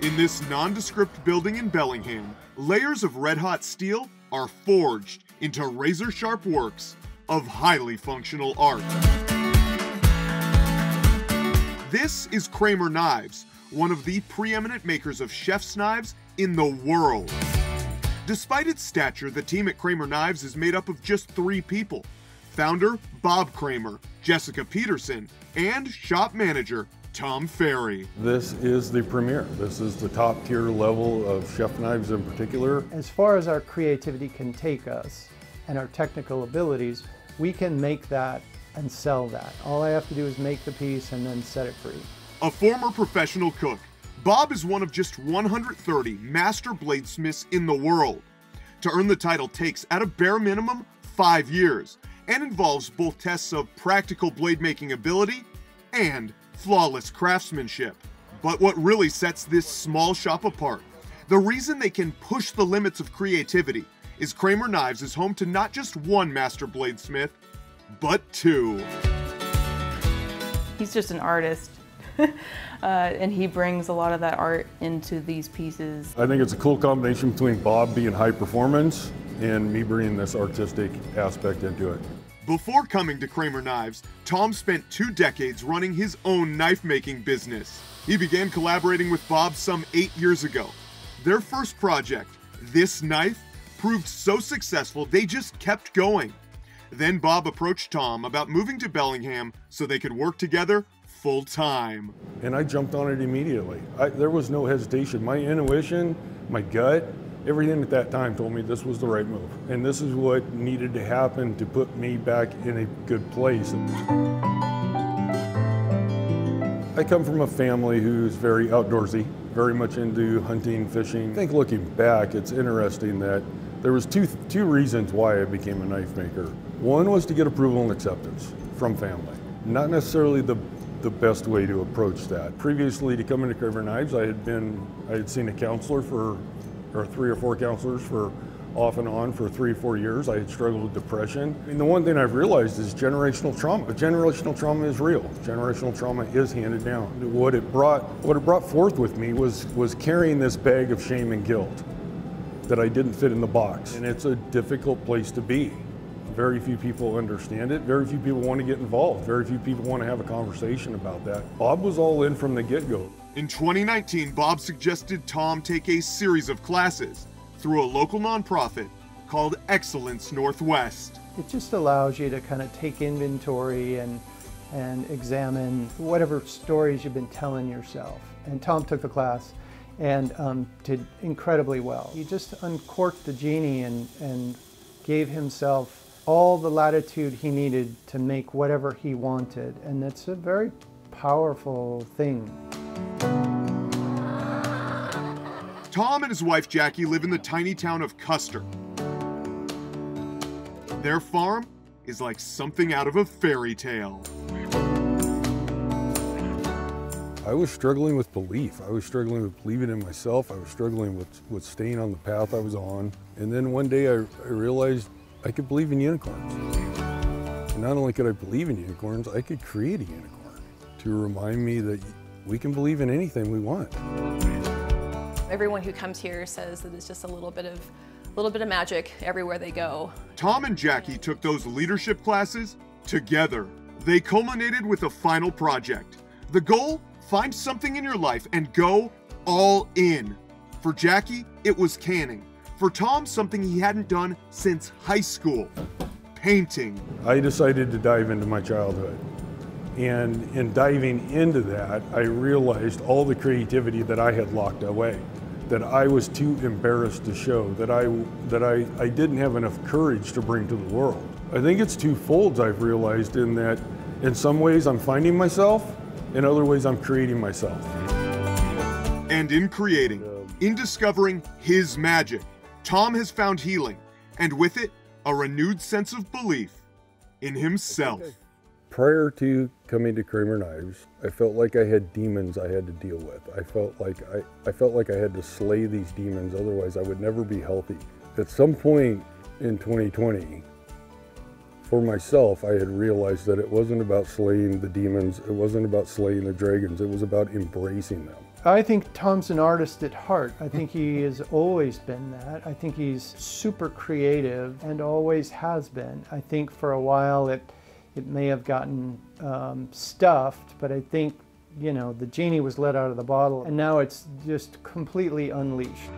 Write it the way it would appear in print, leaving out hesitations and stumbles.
In this nondescript building in Bellingham, layers of red-hot steel are forged into razor-sharp works of highly functional art. This is Kramer Knives, one of the preeminent makers of chef's knives in the world. Despite its stature, the team at Kramer Knives is made up of just 3 people: founder Bob Kramer, Jessica Peterson, and shop manager Tom Ferry. This is the premier. This is the top tier level of chef knives in particular. As far as our creativity can take us and our technical abilities, we can make that and sell that. All I have to do is make the piece and then set it free. A former professional cook, Bob is one of just 130 master bladesmiths in the world. To earn the title takes, at a bare minimum, 5 years, and involves both tests of practical blade making ability and flawless craftsmanship. But what really sets this small shop apart, the reason they can push the limits of creativity, is Kramer Knives is home to not just one master bladesmith, but 2. He's just an artist. And he brings a lot of that art into these pieces. I think it's a cool combination between Bob being high performance and me bringing this artistic aspect into it. Before coming to Kramer Knives, Tom spent 2 decades running his own knife-making business. He began collaborating with Bob some 8 years ago. Their first project, this knife, proved so successful they just kept going. Then Bob approached Tom about moving to Bellingham so they could work together full-time. And I jumped on it immediately. There was no hesitation. My intuition, my gut, everything at that time told me this was the right move. And this is what needed to happen to put me back in a good place. I come from a family who's very outdoorsy, very much into hunting, fishing. I think looking back, it's interesting that there was two reasons why I became a knife maker. One was to get approval and acceptance from family. Not necessarily the best way to approach that. Previously to coming to Kramer Knives, I had seen a counselor or 3 or 4 counselors for off and on for 3 or 4 years. I had struggled with depression. And the one thing I've realized is generational trauma. But generational trauma is real. Generational trauma is handed down. What it brought forth with me was carrying this bag of shame and guilt that I didn't fit in the box. And it's a difficult place to be. Very few people understand it. Very few people want to get involved. Very few people want to have a conversation about that. Bob was all in from the get-go. In 2019, Bob suggested Tom take a series of classes through a local nonprofit called Excellence Northwest. It just allows you to kind of take inventory and examine whatever stories you've been telling yourself. And Tom took the class and did incredibly well. He just uncorked the genie and gave himself all the latitude he needed to make whatever he wanted. And that's a very powerful thing. Tom and his wife Jackie live in the tiny town of Custer. Their farm is like something out of a fairy tale. I was struggling with belief. I was struggling with believing in myself. I was struggling with staying on the path I was on. And then one day I realized I could believe in unicorns. And not only could I believe in unicorns, I could create a unicorn to remind me that we can believe in anything we want. Everyone who comes here says that it's just a little bit of magic everywhere they go. Tom and Jackie took those leadership classes together. They culminated with a final project. The goal? Find something in your life and go all in. For Jackie, it was canning. For Tom, something he hadn't done since high school: painting. I decided to dive into my childhood. And in diving into that, I realized all the creativity that I had locked away, that I was too embarrassed to show, that I didn't have enough courage to bring to the world. I think it's twofold, I've realized, in that in some ways I'm finding myself, in other ways I'm creating myself. And in creating, in discovering his magic, Tom has found healing, and with it, a renewed sense of belief in himself. Prior to coming to Kramer Knives, I felt like I had demons I had to deal with. I felt like I had to slay these demons, otherwise I would never be healthy. At some point in 2020, For myself, I had realized that it wasn't about slaying the demons, it wasn't about slaying the dragons, it was about embracing them. I think Tom's an artist at heart. I think he has always been that. I think he's super creative and always has been. I think for a while it may have gotten stuffed, but I think, you know, the genie was let out of the bottle and now it's just completely unleashed.